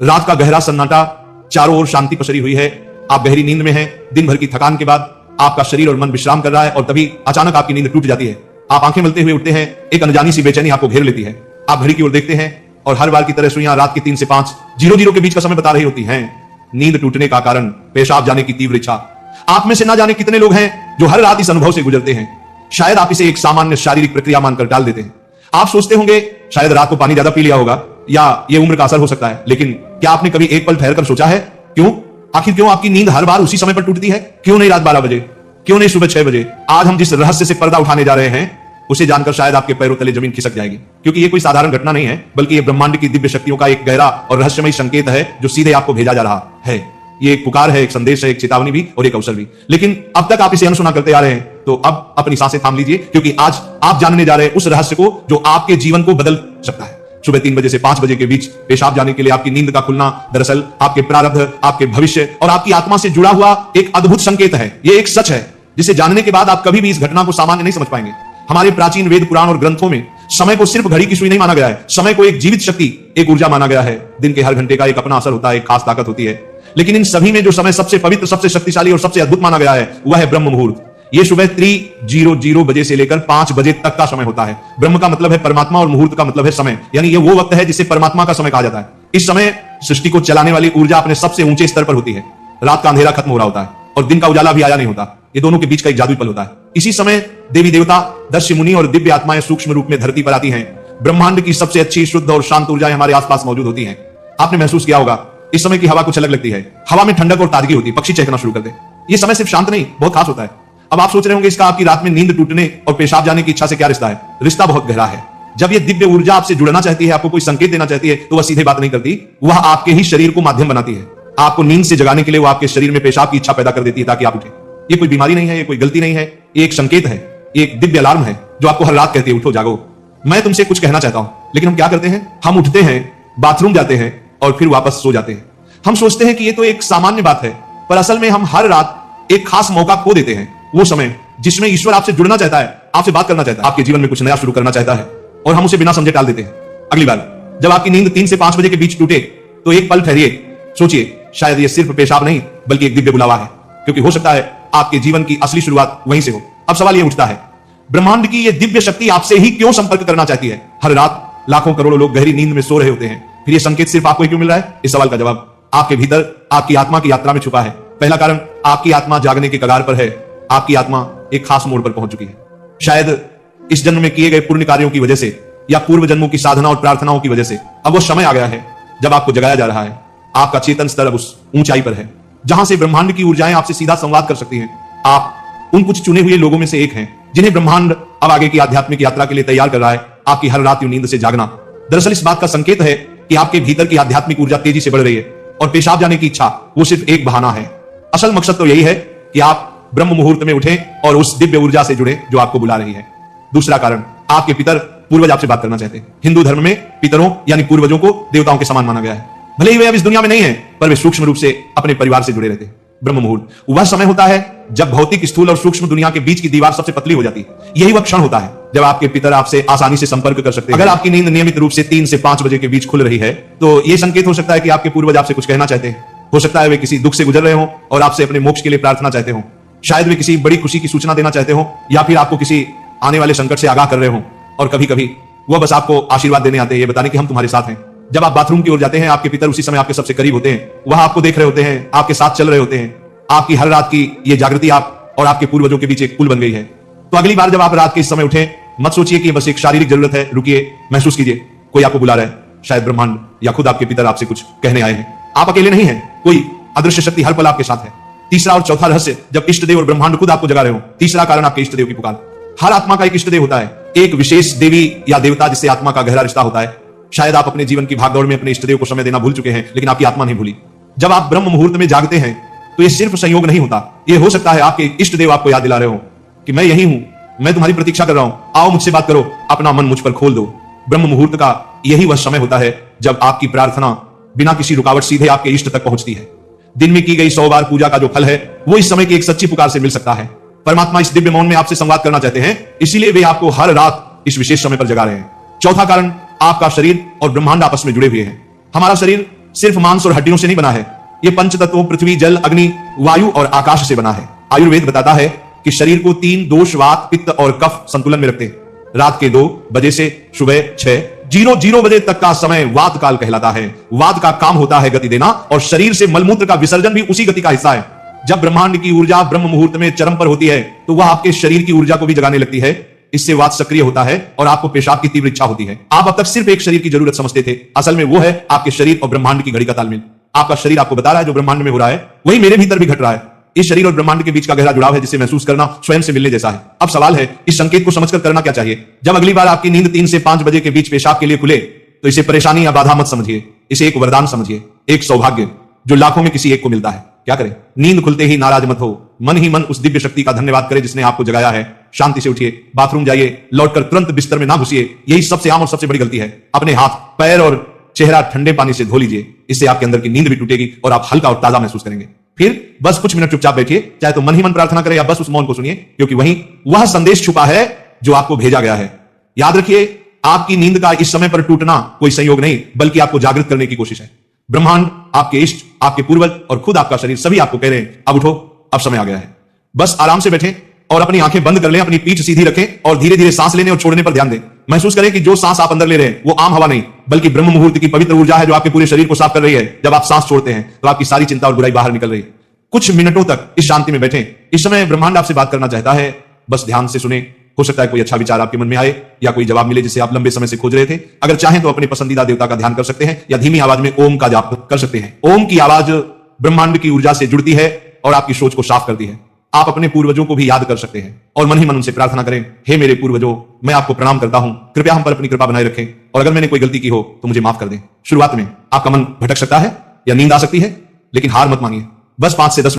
रात का गहरा सन्नाटा, चारों ओर शांति पसरी हुई है। आप गहरी नींद में हैं। दिन भर की थकान के बाद आपका शरीर और मन विश्राम कर रहा है और तभी अचानक आपकी नींद टूट जाती है। आप आंखें मलते हुए उठते हैं। एक अनजानी सी बेचैनी आपको घेर लेती है। आप घड़ी की ओर देखते हैं और हर बार की तरह सुइयां रात के 3 से 5:00 के बीच का समय बता रही होती हैं। नींद टूटने का कारण पेशाब जाने की तीव्र इच्छा। आप में से ना जाने कितने लोग हैं जो हर रात इस अनुभव से गुजरते हैं। शायद आप इसे एक सामान्य शारीरिक प्रक्रिया मानकर टाल देते हैं। आप सोचते होंगे शायद रात को पानी ज्यादा पी लिया होगा या ये उम्र का असर हो सकता है, लेकिन क्या आपने कभी एक पल ठहर कर सोचा है आखिर क्यों आपकी नींद हर बार उसी समय पर टूटती है? क्यों नहीं रात 12 बजे? क्यों नहीं सुबह 6 बजे? आज हम जिस रहस्य से पर्दा उठाने जा रहे हैं उसे जानकर शायद आपके पैरों तले जमीन खिसक जाएगी, क्योंकि ये कोई साधारण घटना नहीं है, बल्कि ये ब्रह्मांड की दिव्य शक्तियों का एक गहरा और रहस्यमय संकेत है जो सीधे आपको भेजा जा रहा है। ये एक पुकार है, एक संदेश है, एक चेतावनी भी और एक अवसर भी। लेकिन अब तक आप इसे अनसुना करते आ रहे हैं, तो अब अपनी सांसें थाम लीजिए, क्योंकि आज आप जानने जा रहे हैं उस रहस्य को जो आपके जीवन को बदल सकता है। सुबह 3 बजे से 5 बजे के बीच पेशाब जाने के लिए आपकी नींद का खुलना दरअसल आपके प्रारब्ध, आपके भविष्य और आपकी आत्मा से जुड़ा हुआ एक अद्भुत संकेत है। ये एक सच है जिसे जानने के बाद आप कभी भी इस घटना को सामान्य नहीं समझ पाएंगे। हमारे प्राचीन वेद पुराण और ग्रंथों में समय को सिर्फ घड़ी की सुई नहीं माना गया है। समय को एक जीवित शक्ति, एक ऊर्जा माना गया है। दिन के हर घंटे का एक अपना असर होता है, एक खास ताकत होती है। लेकिन इन सभी में जो समय सबसे पवित्र, सबसे शक्तिशाली और सबसे अद्भुत माना गया है वह है ब्रह्म मुहूर्त। यह सुबह 3:00 बजे से लेकर 5 बजे तक का समय होता है। ब्रह्म का मतलब है परमात्मा और मुहूर्त का मतलब है समय, यानी ये वो वक्त है जिसे परमात्मा का समय कहा जाता है। इस समय सृष्टि को चलाने वाली ऊर्जा अपने सबसे ऊंचे स्तर पर होती है। रात का अंधेरा खत्म हो रहा होता है और दिन का उजाला भी आया नहीं होता। ये दोनों के बीच का एक जादुई पल होता है। इसी समय देवी देवता, दर्श मुनि और दिव्य आत्माएं सूक्ष्म रूप में धरती पर आती हैं। ब्रह्मांड की सबसे अच्छी, शुद्ध और शांत ऊर्जाएं हमारे आसपास मौजूद होती हैं। आपने महसूस किया होगा इस समय की हवा कुछ अलग लगती है। हवा में ठंडक और ताजगी होती है। पक्षी चहकना शुरू करते हैं। ये समय सिर्फ शांत नहीं, बहुत खास होता है। अब आप सोच रहे होंगे इसका आपकी रात में नींद टूटने और पेशाब जाने की इच्छा से क्या रिश्ता है? रिश्ता बहुत गहरा है। जब ये दिव्य ऊर्जा आपसे जुड़ना चाहती है, आपको कोई संकेत देना चाहती है, तो वह सीधे बात नहीं करती, वह आपके ही शरीर को माध्यम बनाती है। आपको नींद से जगाने के लिए वो आपके शरीर में पेशाब की इच्छा पैदा कर देती है ताकि आप उठे। ये कोई बीमारी नहीं है, ये कोई गलती नहीं है, ये एक संकेत है, एक दिव्य अलार्म है जो आपको हर रात कहती है उठो, जागो, मैं तुमसे कुछ कहना चाहता हूं। लेकिन हम क्या करते हैं? हम उठते हैं, बाथरूम जाते हैं और फिर वापस सो जाते हैं। हम सोचते हैं कि ये तो एक सामान्य बात है, पर असल में हम हर रात एक खास मौका खो देते हैं। वो समय जिसमें ईश्वर आपसे जुड़ना चाहता है, आपसे बात करना चाहता है, आपके जीवन में कुछ नया शुरू करना चाहता है, और हम उसे बिना समझे टाल देते हैं। अगली बार जब आपकी नींद 3 से 5 बजे के बीच टूटे तो एक पल ठहरिए, सोचिए, शायद ये सिर्फ पेशाब नहीं बल्कि एक दिव्य बुलावा है, क्योंकि हो सकता है आपके जीवन की असली शुरुआत वहीं से हो। अब सवाल ये उठता है, ब्रह्मांड की ये दिव्य शक्ति आपसे ही क्यों संपर्क करना चाहती है? हर रात लाखों करोड़ों लोग गहरी नींद में सो रहे होते हैं, फिर ये संकेत सिर्फ आपको ही क्यों मिल रहा है? इस सवाल का जवाब आपके भीतर, आपकी आत्मा की यात्रा में छुपा है। पहला कारण, आपकी आत्मा जागने के कगार पर है। आपकी आत्मा एक खास मोड़ पर पहुंच चुकी है। शायद इस जन्म में किए गए पुण्य कार्यों की वजह से या पूर्व जन्मों की साधना और प्रार्थनाओं की वजह से अब वो समय आ गया है जब आपको जगाया जा रहा है। आपका चेतन स्तर अब उस ऊंचाई पर है जहां से ब्रह्मांड की ऊर्जाएं आपसे सीधा संवाद कर सकती हैं। आप उन कुछ चुने हुए लोगों में से एक हैं जिन्हें ब्रह्मांड अब आगे की आध्यात्मिक यात्रा के लिए तैयार कर रहा है। आपकी हर रात नींद से जागना दरअसल इस बात का संकेत है कि आपके भीतर की आध्यात्मिक ऊर्जा तेजी से बढ़ रही है, और पेशाब जाने की इच्छा वो सिर्फ एक बहाना है। असल मकसद तो यही है कि आप ब्रह्म मुहूर्त में उठें और उस दिव्य ऊर्जा से जुड़े जो आपको बुला रही है। दूसरा कारण, आपके पितर, पूर्वज आपसे बात करना चाहते हैं। हिंदू धर्म में पितरों यानी पूर्वजों को देवताओं के समान माना गया है। भले ही वे अब इस दुनिया में नहीं है, पर वे सूक्ष्म रूप से अपने परिवार से जुड़े रहते हैं। ब्रह्म मुहूर्त वह समय होता है जब भौतिक, स्थूल और सूक्ष्म दुनिया के बीच की दीवार सबसे पतली हो जाती है। यही वह क्षण होता है जब आपके पितर आपसे आसानी से संपर्क कर सकते हैं। अगर आपकी नींद नियमित रूप से 3 से 5 बजे के बीच खुल रही है तो यह संकेत हो सकता है कि आपके पूर्वज आपसे कुछ कहना चाहते हैं। हो सकता है वे किसी दुख से गुजर रहे हो और आपसे अपने मोक्ष के लिए प्रार्थना चाहते हो। शायद वे किसी बड़ी खुशी की सूचना देना चाहते हो, या फिर आपको किसी आने वाले संकट से आगाह कर रहे हो। और कभी कभी वह बस आपको आशीर्वाद देने आते हैं, ये बताने कि हम तुम्हारे साथ हैं। जब आप बाथरूम की ओर जाते हैं, आपके पितर उसी समय आपके सबसे करीब होते हैं। वह आपको देख रहे होते हैं, आपके साथ चल रहे होते हैं। आपकी हर रात की ये जागृति आप और आपके पूर्वजों के बीच एक पुल बन गई है। तो अगली बार जब आप रात के इस समय उठें, मत सोचिए कि बस एक शारीरिक जरूरत है। रुकिए, महसूस कीजिए, कोई आपको बुला रहा है। शायद ब्रह्मांड या खुद आपके पितर आपसे कुछ कहने आए हैं। आप अकेले नहीं हैं, कोई अदृश्य शक्ति हर पल आपके साथ है। तीसरा और चौथा रहस्य, जब इष्ट देव और ब्रह्मांड खुद आपको जगा रहे हो। तीसरा कारण, आपके इष्ट देव की पुकार। हर आत्मा का एक इष्ट देव होता है, एक विशेष देवी या देवता जिससे आत्मा का गहरा रिश्ता होता है। शायद आप अपने जीवन की भागदौड़ में अपने इष्ट देव को समय देना भूल चुके हैं, लेकिन आपकी आत्मा नहीं भूली। जब आप ब्रह्म मुहूर्त में जागते हैं तो यह सिर्फ संयोग नहीं होता। यह हो सकता है आपके इष्ट देव आपको याद दिला रहे हो कि मैं यही हूं, मैं तुम्हारी प्रतीक्षा कर रहा हूं, आओ मुझसे बात करो, अपना मन मुझ पर खोल दो। ब्रह्म मुहूर्त का यही वह समय होता है जब आपकी प्रार्थना बिना किसी रुकावट सीधे आपके इष्ट तक पहुंचती है। दिन में की गई 100 बार पूजा का जो फल है वो इस समय की एक सच्ची पुकार से मिल सकता है। परमात्मा इस दिव्य मौन में आपसे संवाद करना चाहते हैं, इसीलिए वे आपको हर रात इस विशेष समय पर जगा रहे हैं। चौथा कारण, आपका शरीर और ब्रह्मांड आपस में जुड़े हुए हैं। हमारा शरीर सिर्फ मांस और हड्डियों से नहीं बना है। ये पंच तत्वों पृथ्वी, जल, अग्नि, वायु और आकाश से बना है। आयुर्वेद बताता है कि शरीर को 3 दोष, वात, पित्त और कफ संतुलन में रखते हैं। रात के 2 बजे से सुबह 6:00 बजे तक का समय वात काल कहलाता है। वात का काम होता है गति देना, और शरीर से मलमूत्र का विसर्जन भी उसी गति का हिस्सा है। जब ब्रह्मांड की ऊर्जा ब्रह्म मुहूर्त में चरम पर होती है तो वह आपके शरीर की ऊर्जा को भी जगाने लगती है। इससे वात सक्रिय होता है और आपको पेशाब की तीव्र इच्छा होती है। आप अब तक सिर्फ एक शरीर की जरूरत समझते थे, असल में वो है आपके शरीर और ब्रह्मांड की घड़ी का तालमेल। आपका शरीर आपको बता रहा है जो ब्रह्मांड में हो रहा है वही मेरे भीतर भी घट रहा है। इस शरीर और ब्रह्मांड के बीच का गहरा जुड़ाव है जिसे महसूस करना स्वयं से मिलने जैसा है। अब सवाल है, इस संकेत को समझकर करना क्या चाहिए? जब अगली बार आपकी नींद 3 से 5 बजे के बीच पेशाब के लिए खुले तो इसे परेशानी या बाधा मत समझिए, इसे एक वरदान समझिए, एक सौभाग्य जो लाखों में किसी एक को मिलता है। क्या करें? नींद खुलते ही नाराज मत हो, मन ही मन उस दिव्य शक्ति का धन्यवाद करें जिसने आपको जगाया है। शांति से उठिए, बाथरूम जाइए, लौटकर तुरंत बिस्तर में ना घुसिए। यही सबसे आम और सबसे बड़ी गलती है। अपने हाथ, पैर और चेहरा ठंडे पानी से धो लीजिए, इससे आपके अंदर की नींद भी टूटेगी और आप हल्का और ताजा महसूस करेंगे। फिर बस कुछ मिनट चुपचाप बैठिए, चाहे तो मन ही मन प्रार्थना करें या बस उस मौन को सुनिए, क्योंकि वहीं वह संदेश छुपा है जो आपको भेजा गया है। याद रखिए, आपकी नींद का इस समय पर टूटना कोई संयोग नहीं, बल्कि आपको जागृत करने की कोशिश है। ब्रह्मांड, आपके इष्ट, आपके पूर्वज और खुद आपका शरीर सभी आपको कह रहे हैं, अब उठो, अब समय आ गया है। बस आराम से बैठें और अपनी आंखें बंद कर लें, अपनी पीठ सीधी रखें और धीरे धीरे सांस लेने और छोड़ने पर ध्यान दें। महसूस करें कि जो सांस आप अंदर ले रहे हैं वो आम हवा नहीं, बल्कि ब्रह्म मुहूर्त की पवित्र ऊर्जा है जो आपके पूरे शरीर को साफ कर रही है। जब आप सांस छोड़ते हैं तो आपकी सारी चिंता और बुराई बाहर निकल रही है। कुछ मिनटों तक इस शांति में बैठें। इस समय ब्रह्मांड आपसे बात करना चाहता है, बस ध्यान से सुने। हो सकता है कोई अच्छा विचार आपके मन में आए या कोई जवाब मिले जिसे आप लंबे समय से खोज रहे थे। अगर चाहें तो अपने पसंदीदा देवता का ध्यान कर सकते हैं या धीमी आवाज में ओम का जाप कर सकते हैं। ओम की आवाज ब्रह्मांड की ऊर्जा से जुड़ती है और आपकी सोच को साफ करती है। आप अपने पूर्वजों को भी याद कर सकते हैं और मन ही मन उनसे प्रार्थना करें, हे मेरे पूर्वजों, मैं आपको प्रणाम करता हूं, कृपया हम पर अपनी कृपा बनाए रखें और अगर मैंने कोई गलती की हो तो मुझे माफ कर दें। शुरुआत में आपका मन भटक सकता है या नींद आ सकती है, लेकिन हार मत मानिए। बस 5 से 10